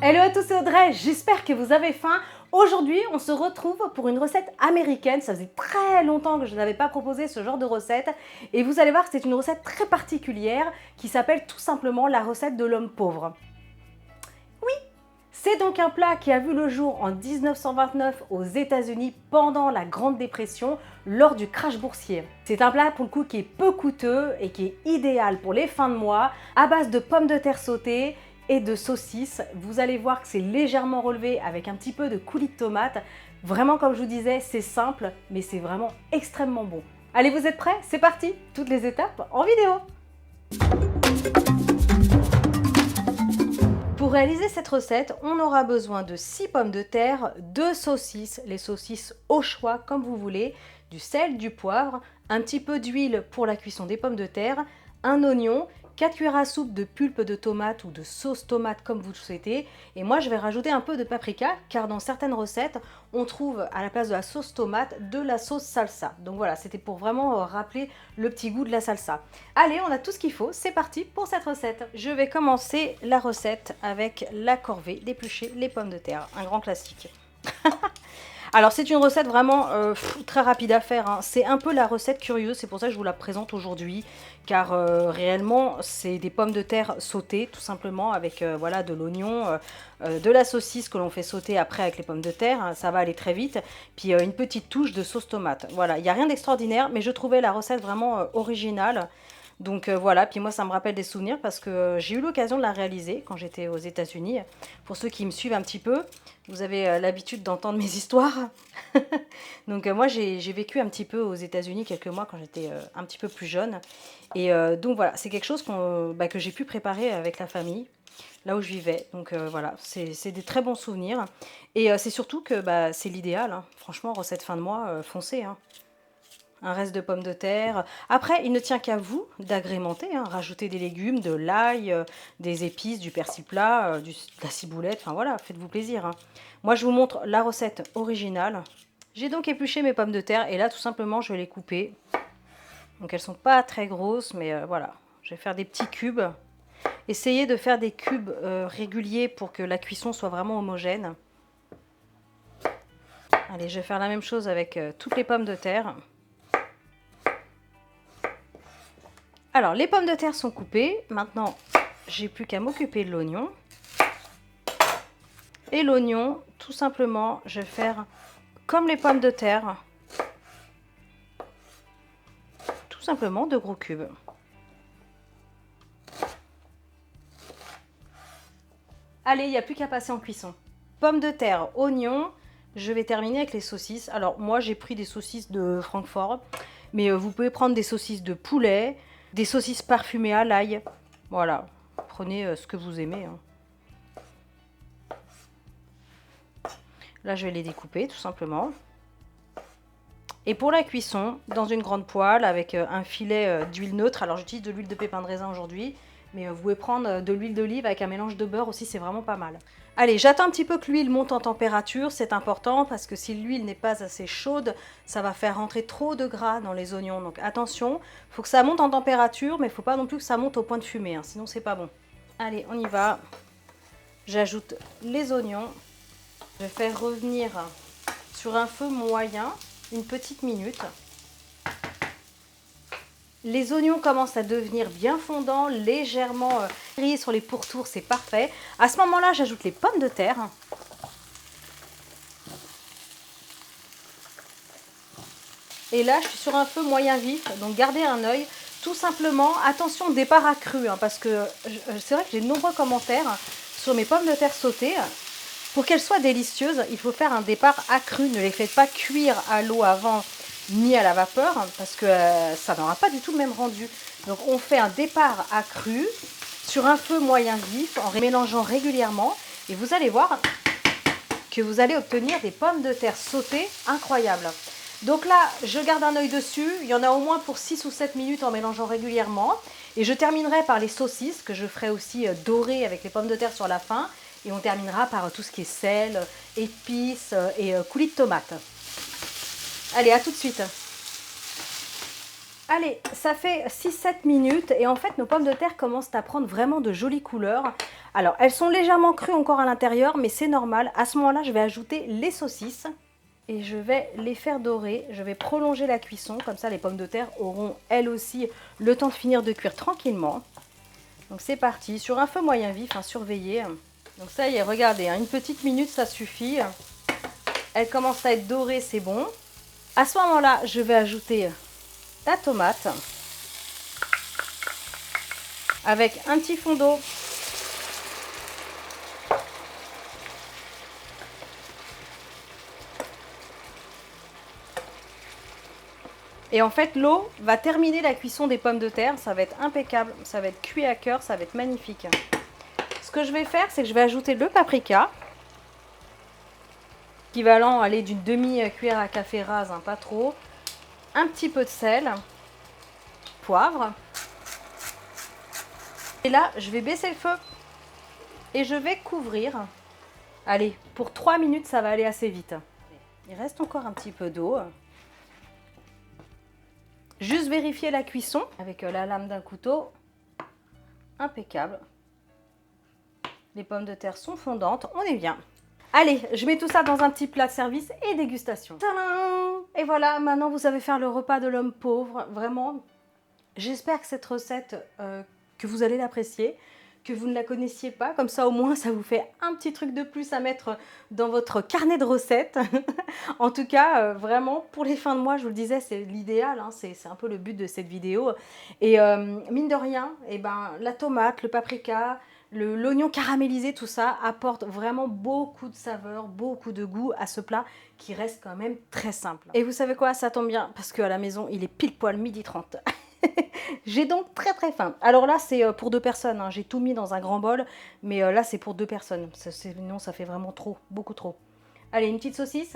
Hello à tous, c'est Audrey, j'espère que vous avez faim. Aujourd'hui, on se retrouve pour une recette américaine. Ça faisait très longtemps que je n'avais pas proposé ce genre de recette. Et vous allez voir que c'est une recette très particulière qui s'appelle tout simplement la recette de l'homme pauvre. Oui, c'est donc un plat qui a vu le jour en 1929 aux États-Unis pendant la Grande Dépression lors du crash boursier. C'est un plat pour le coup qui est peu coûteux et qui est idéal pour les fins de mois à base de pommes de terre sautées et de saucisses. Vous allez voir que c'est légèrement relevé avec un petit peu de coulis de tomate. Vraiment, comme je vous disais, c'est simple, mais c'est vraiment extrêmement bon. Allez, vous êtes prêts? C'est parti! Toutes les étapes en vidéo! Pour réaliser cette recette, on aura besoin de 6 pommes de terre, 2 saucisses, les saucisses au choix comme vous voulez, du sel, du poivre, un petit peu d'huile pour la cuisson des pommes de terre, un oignon, 4 cuillères à soupe de pulpe de tomate ou de sauce tomate comme vous le souhaitez. Et moi, je vais rajouter un peu de paprika car dans certaines recettes, on trouve à la place de la sauce tomate de la sauce salsa. Donc voilà, c'était pour vraiment rappeler le petit goût de la salsa. Allez, on a tout ce qu'il faut. C'est parti pour cette recette. Je vais commencer la recette avec la corvée d'éplucher les pommes de terre. Un grand classique. Alors c'est une recette vraiment très rapide à faire, hein. C'est un peu la recette curieuse, c'est pour ça que je vous la présente aujourd'hui, car réellement c'est des pommes de terre sautées tout simplement avec voilà, de l'oignon, de la saucisse que l'on fait sauter après avec les pommes de terre, hein, ça va aller très vite, puis une petite touche de sauce tomate. Voilà, il n'y a rien d'extraordinaire, mais je trouvais la recette vraiment originale. Donc voilà, puis moi ça me rappelle des souvenirs parce que j'ai eu l'occasion de la réaliser quand j'étais aux États-Unis. Pour ceux qui me suivent un petit peu, vous avez l'habitude d'entendre mes histoires. Donc moi j'ai vécu un petit peu aux États-Unis quelques mois quand j'étais un petit peu plus jeune. Et donc voilà, c'est quelque chose que j'ai pu préparer avec la famille, là où je vivais. Donc voilà, c'est des très bons souvenirs. Et c'est surtout que c'est l'idéal, hein. Franchement, recette fin de mois, foncez, hein. Un reste de pommes de terre. Après, il ne tient qu'à vous d'agrémenter, hein, rajouter des légumes, de l'ail, des épices, du persil plat, de la ciboulette, enfin voilà, faites-vous plaisir, hein. Moi, je vous montre la recette originale. J'ai donc épluché mes pommes de terre et là, tout simplement, je vais les couper. Donc, elles sont pas très grosses, mais voilà. Je vais faire des petits cubes. Essayez de faire des cubes réguliers pour que la cuisson soit vraiment homogène. Allez, je vais faire la même chose avec toutes les pommes de terre. Alors, les pommes de terre sont coupées. Maintenant, j'ai plus qu'à m'occuper de l'oignon. Et l'oignon, tout simplement, je vais faire comme les pommes de terre. Tout simplement de gros cubes. Allez, il n'y a plus qu'à passer en cuisson. Pommes de terre, oignons. Je vais terminer avec les saucisses. Alors, moi, j'ai pris des saucisses de Francfort. Mais vous pouvez prendre des saucisses de poulet, des saucisses parfumées à l'ail. Voilà, prenez ce que vous aimez, hein. Là, je vais les découper tout simplement. Et pour la cuisson, dans une grande poêle avec un filet d'huile neutre. Alors, j'utilise de l'huile de pépin de raisin aujourd'hui. Mais vous pouvez prendre de l'huile d'olive avec un mélange de beurre aussi, c'est vraiment pas mal. Allez, j'attends un petit peu que l'huile monte en température, c'est important parce que si l'huile n'est pas assez chaude, ça va faire rentrer trop de gras dans les oignons. Donc attention, il faut que ça monte en température, mais il ne faut pas non plus que ça monte au point de fumée, hein, sinon c'est pas bon. Allez, on y va. J'ajoute les oignons. Je vais faire revenir sur un feu moyen une petite minute. Les oignons commencent à devenir bien fondants, légèrement grillés sur les pourtours, c'est parfait. À ce moment-là, j'ajoute les pommes de terre. Et là, je suis sur un feu moyen vif, donc gardez un œil. Tout simplement, attention, départ accru, hein, parce que c'est vrai que j'ai de nombreux commentaires sur mes pommes de terre sautées. Pour qu'elles soient délicieuses, il faut faire un départ accru. Ne les faites pas cuire à l'eau avant ni à la vapeur parce que ça n'aura pas du tout le même rendu. Donc on fait un départ accru sur un feu moyen vif en mélangeant régulièrement et vous allez voir que vous allez obtenir des pommes de terre sautées incroyables. Donc là, je garde un œil dessus. Il y en a au moins pour 6 ou 7 minutes en mélangeant régulièrement. Et je terminerai par les saucisses que je ferai aussi dorer avec les pommes de terre sur la fin. Et on terminera par tout ce qui est sel, épices et coulis de tomate. Allez, à tout de suite. Allez, ça fait 6-7 minutes et en fait nos pommes de terre commencent à prendre vraiment de jolies couleurs. Alors, elles sont légèrement crues encore à l'intérieur, mais c'est normal. À ce moment-là, je vais ajouter les saucisses et je vais les faire dorer. Je vais prolonger la cuisson, comme ça les pommes de terre auront elles aussi le temps de finir de cuire tranquillement. Donc c'est parti, sur un feu moyen vif, hein, surveillé. Donc ça y est, regardez, hein, une petite minute ça suffit. Elle commence à être dorée, c'est bon. À ce moment-là, je vais ajouter la tomate avec un petit fond d'eau. Et en fait, l'eau va terminer la cuisson des pommes de terre. Ça va être impeccable, ça va être cuit à cœur, ça va être magnifique. Ce que je vais faire, c'est que je vais ajouter le paprika. Équivalent, allez, d'une demi-cuillère à café rase, hein, pas trop. Un petit peu de sel, poivre. Et là, je vais baisser le feu et je vais couvrir. Allez, pour 3 minutes, ça va aller assez vite. Il reste encore un petit peu d'eau. Juste vérifier la cuisson avec la lame d'un couteau. Impeccable. Les pommes de terre sont fondantes, on est bien. Allez, je mets tout ça dans un petit plat de service et dégustation. Tadam! Et voilà, maintenant vous savez faire le repas de l'homme pauvre. Vraiment, j'espère que cette recette, que vous allez l'apprécier, que vous ne la connaissiez pas. Comme ça, au moins, ça vous fait un petit truc de plus à mettre dans votre carnet de recettes. En tout cas, vraiment, pour les fins de mois, je vous le disais, c'est l'idéal. Hein, c'est un peu le but de cette vidéo. Et mine de rien, eh ben, la tomate, le paprika, l'oignon caramélisé, tout ça apporte vraiment beaucoup de saveur, beaucoup de goût à ce plat qui reste quand même très simple. Et vous savez quoi, ça tombe bien parce qu'à la maison, il est pile poil 12h30. J'ai donc très très faim. Alors là, c'est pour 2 personnes. Hein. J'ai tout mis dans un grand bol, mais là, c'est pour 2 personnes. Sinon, ça fait vraiment trop, beaucoup trop. Allez, une petite saucisse.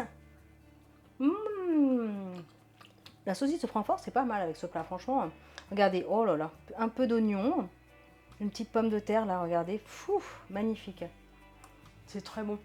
La saucisse de Francfort, c'est pas mal avec ce plat, franchement. Regardez, oh là là, un peu d'oignon. Une petite pomme de terre, là, regardez. Fou, magnifique. C'est très bon.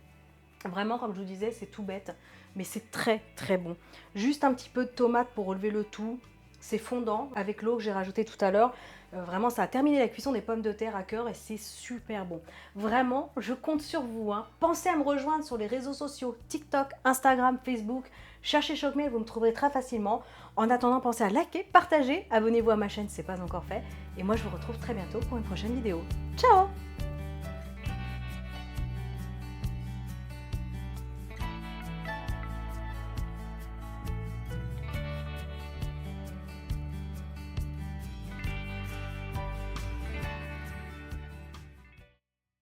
Vraiment, comme je vous disais, c'est tout bête, mais c'est très très bon. Juste un petit peu de tomate pour relever le tout. C'est fondant avec l'eau que j'ai rajoutée tout à l'heure. Vraiment, ça a terminé la cuisson des pommes de terre à cœur et c'est super bon. Vraiment, je compte sur vous. Hein. Pensez à me rejoindre sur les réseaux sociaux, TikTok, Instagram, Facebook. Cherchez Choc-Mail, vous me trouverez très facilement. En attendant, pensez à liker, partager, abonnez-vous à ma chaîne si ce n'est pas encore fait. Et moi, je vous retrouve très bientôt pour une prochaine vidéo. Ciao!